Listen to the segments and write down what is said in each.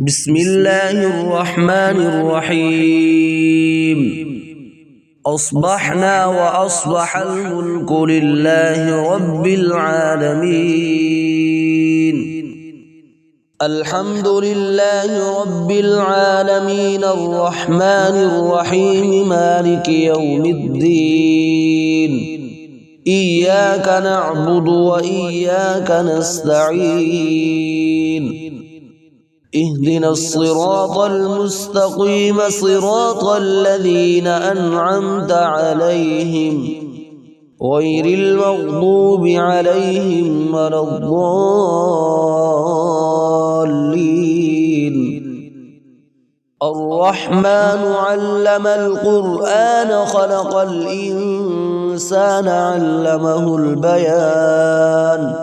بسم الله الرحمن الرحيم. أصبحنا وأصبح الملك لله رب العالمين. الحمد لله رب العالمين الرحمن الرحيم مالك يوم الدين. إياك نعبد وإياك نستعين. اهدنا الصراط المستقيم صراط الذين أنعمت عليهم غير المغضوب عليهم ولا الضالين. الرحمن علم القرآن خلق الإنسان علمه البيان.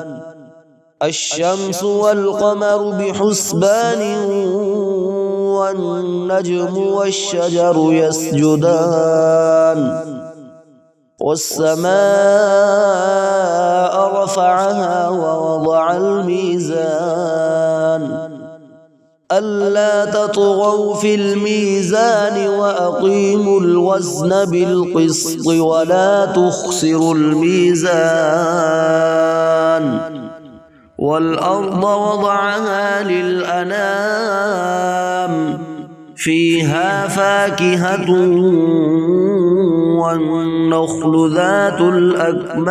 الشمس والقمر بحسبان والنجم والشجر يسجدان. والسماء رفعها ووضع الميزان ألا تطغوا في الميزان وأقيموا الوزن بالقسط ولا تخسروا الميزان. والأرض وضعها للأنام فيها فاكهة والنخل ذات الأكمام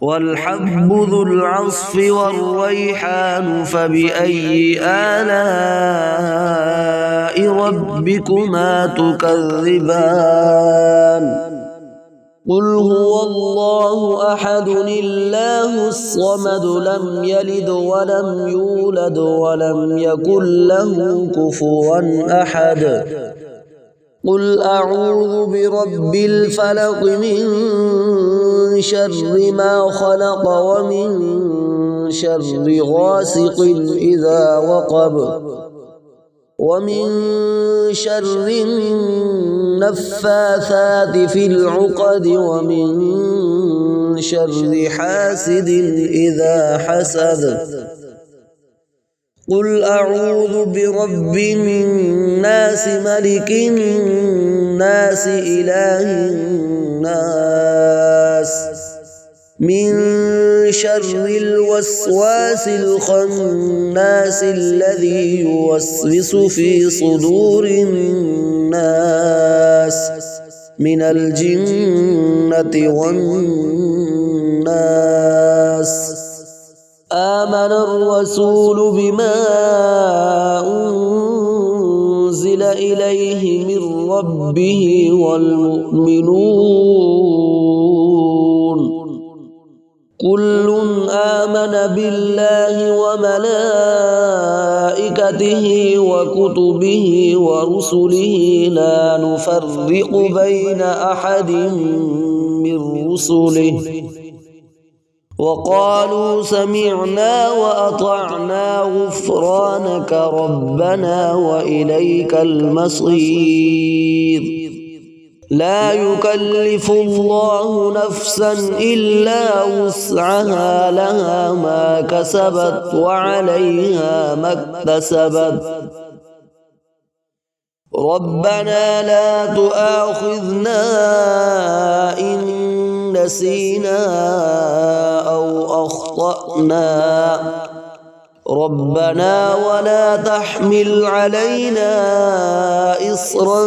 والحب ذو العصف والريحان فبأي آلاء ربكما تكذبان. قل هو الله أحد الله الصمد لم يلد ولم يولد ولم يكن له كفوا أحد. قل أعوذ برب الفلق من شر ما خلق ومن شر غاسق إذا وقب ومن شر النفاثات في العقد ومن شر حاسد إذا حسد. قل أعوذ برب الناس ملك الناس إله الناس من شر الوسواس الخناس الذي يوسوس في صدور الناس من الجنة والناس. آمن الرسول بما أنزل إليه من ربه والمؤمنون كل آمن بالله وملائكته وكتبه ورسله لا نفرق بين أحد من رسله وقالوا سمعنا وأطعنا غفرانك ربنا وإليك المصير. لا يكلف الله نفسا إلا وسعها لها ما كسبت وعليها ما اكتسبت. ربنا لا تؤاخذنا إن نسينا أو أخطأنا ربنا ولا تحمل علينا إصرا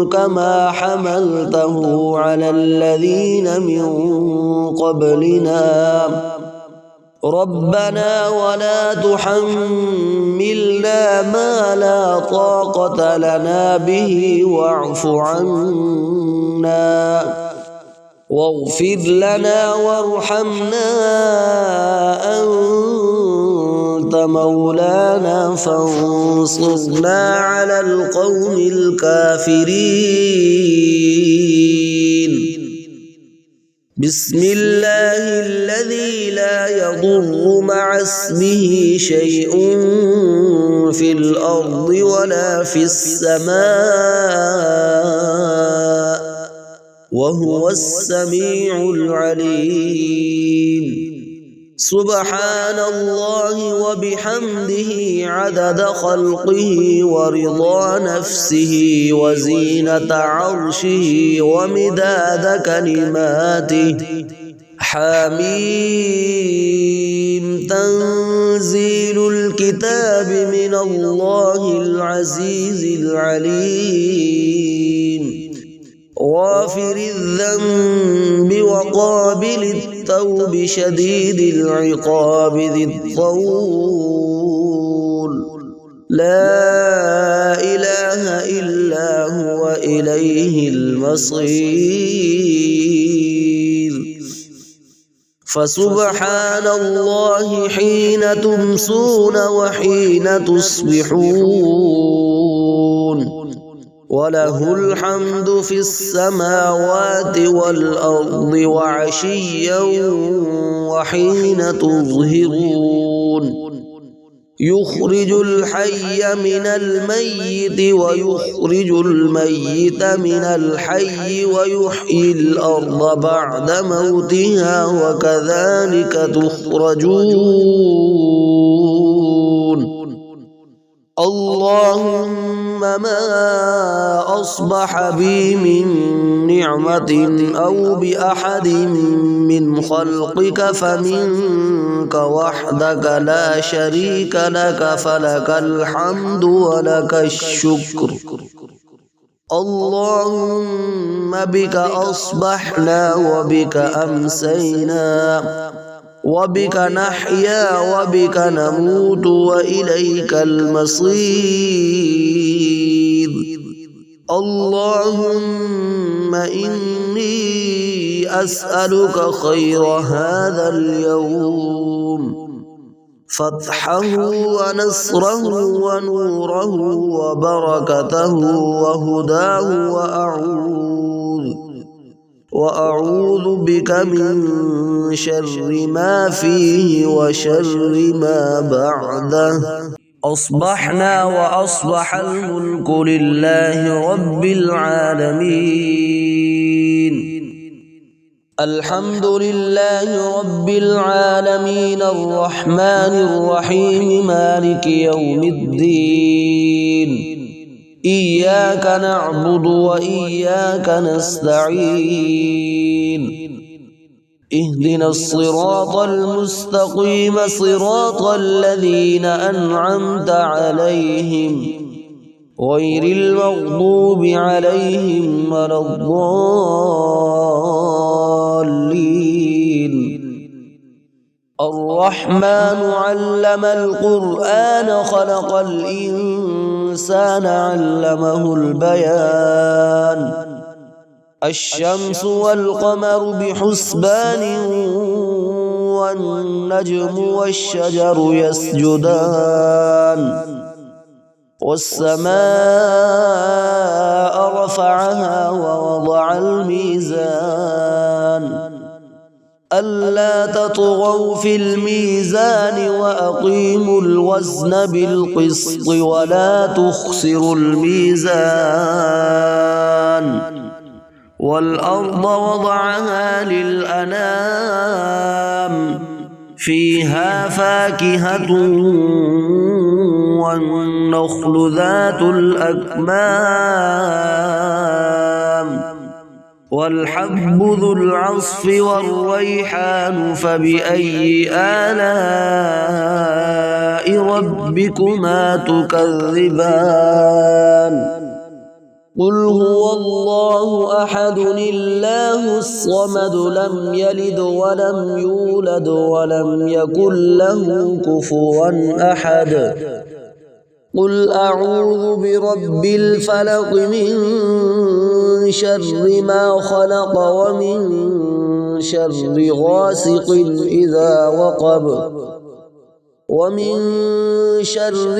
كما حملته على الذين من قبلنا ربنا ولا تحملنا ما لا طاقة لنا به واعف عنا واغفر لنا وارحمنا أنت مولانا فانصرنا على القوم الكافرين. بسم الله الذي لا يضر مع اسمه شيء في الأرض ولا في السماء وهو السميع العليم. سبحان الله وبحمده عدد خلقه ورضا نفسه وزينة عرشه ومداد كلماته. حميم. تنزيل الكتاب من الله العزيز العليم. غافر الذنب وقابل التوب شديد العقاب ذي الطول. لا إله إلا هو إليه المصير. فسبحان الله حين تمسون وحين تصبحون. وله الحمد في السماوات والأرض وعشيا وحين تظهرون. يخرج الحي من الميت ويخرج الميت من الحي ويحيي الأرض بعد موتها وكذلك تخرجون. اللهم ما أصبح بي من نعمة أو بأحد من خلقك فمنك وحدك لا شريك لك فلك الحمد ولك الشكر. اللهم بك أصبحنا وبك أمسينا وبك نحيا وبك نموت وإليك المصير. اللهم إني أسألك خير هذا اليوم، فتحه ونصره ونوره وبركته وهداه، وأعوذ بك من شر ما فيه وشر ما بعده. أصبحنا وأصبح الملك لله رب العالمين. الحمد لله رب العالمين الرحمن الرحيم مالك يوم الدين. إياك نعبد وإياك نستعين. اهدنا الصراط المستقيم صراط الذين أنعمت عليهم غير المغضوب عليهم ولا الضالين. الرحمن علم القرآن خلق الإنسان علمه البيان. الشمس والقمر بحسبان والنجم والشجر يسجدان. والسماء رفعها ووضع الميزان ألا تطغوا في الميزان وأقيموا الوزن بالقسط ولا تخسروا الميزان. والأرض وضعها للأنام فيها فاكهة والنخل ذات الأكمام والحب ذو العصف والريحان. فبأي آلاء ربكما تكذبان؟ قل هو الله أحد الله الصمد لم يلد ولم يولد ولم يكن له كفوا أحد. قل أعوذ برب الفلق من شر ما خلق ومن شر غاسق إذا وقب ومن شر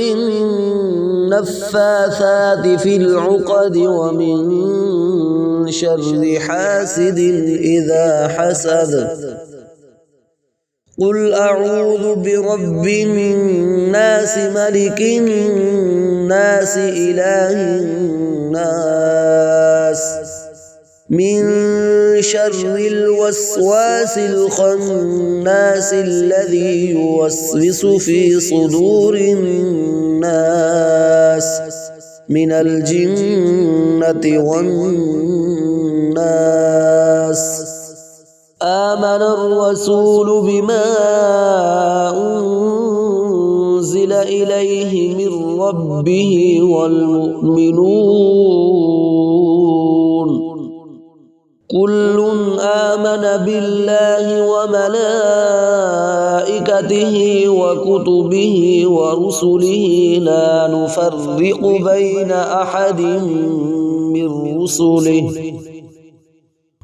النفاثات في العقد ومن شر حاسد إذا حسد. قل أعوذ برب الناس ملك الناس إله الناس من شر الوسواس الخناس الذي يوسوس في صدور الناس من الجنة والناس. آمن الرسول بما أنزل إليه من ربه والمؤمنون كل آمن بالله وملائكته وكتبه ورسله لا نفرق بين أحد من رسله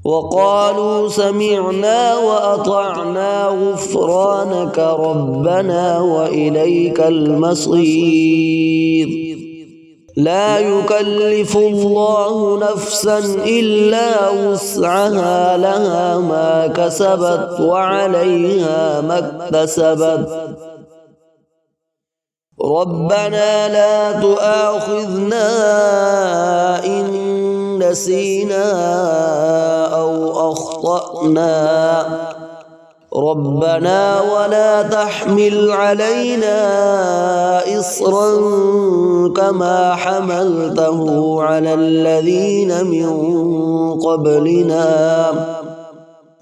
وقالوا سمعنا وأطعنا غفرانك ربنا وإليك المصير. لا يكلف الله نفسا إلا وسعها لها ما كسبت وعليها ما اكتسبت. ربنا لا تؤاخذنا إن نسينا أو أخطأنا ربنا ولا تحمل علينا إصرا كما حملته على الذين من قبلنا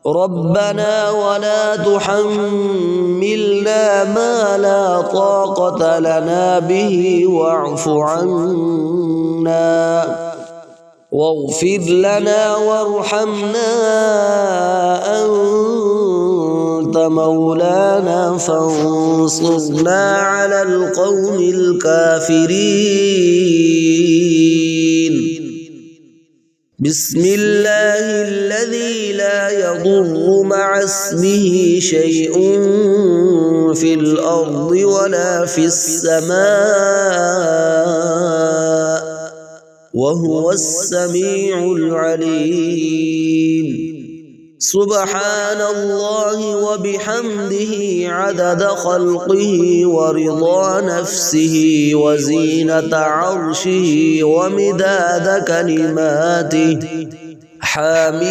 ربنا ولا تحملنا ما لا طاقة لنا به واعف عنا واغفر لنا وارحمنا أنت مولانا فانصرنا على القوم الكافرين. بسم الله الذي لا يضر مع اسمه شيء في الأرض ولا في السماء وهو السميع العليم. سبحان الله وبحمده عدد خلقه ورضا نفسه وزينة عرشه ومداد كلماته. حميم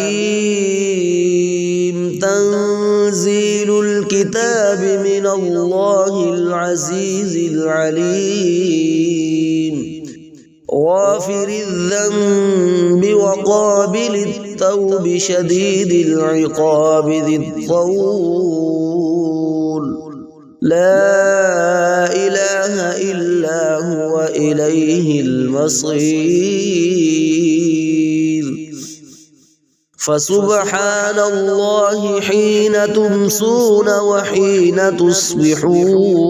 تنزيل الكتاب من الله العزيز العليم. غافر الذنب وقابل التوب شديد العقاب ذي الطول. لا إله إلا هو إليه المصير. فسبحان الله حين تمسون وحين تصبحون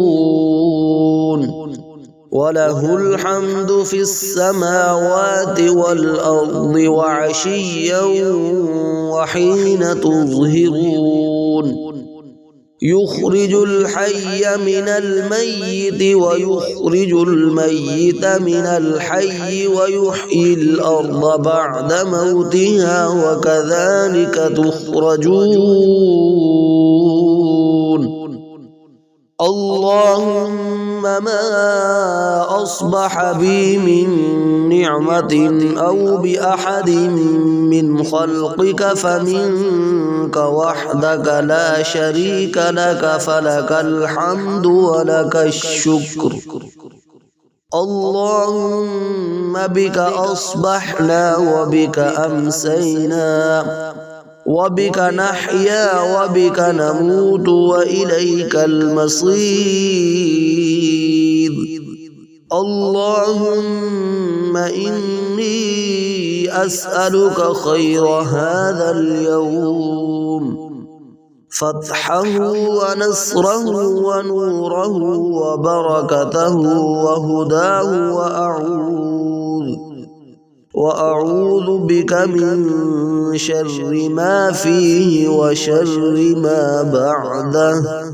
وله الحمد في السماوات والأرض وعشيا وحين تظهرون. يخرج الحي من الميت ويخرج الميت من الحي ويحيي الأرض بعد موتها وكذلك تخرجون. اللهم ما أصبح بي من نعمة أو بأحد من خلقك فمنك وحدك لا شريك لك فلك الحمد ولك الشكر. اللهم بك أصبحنا وبك أمسينا وبك نحيا وبك نموت وإليك المصير. اللهم إني أسألك خير هذا اليوم فتحه ونصره ونوره وبركته وهداه وأعوذ بك من شر ما فيه وشر ما بعده.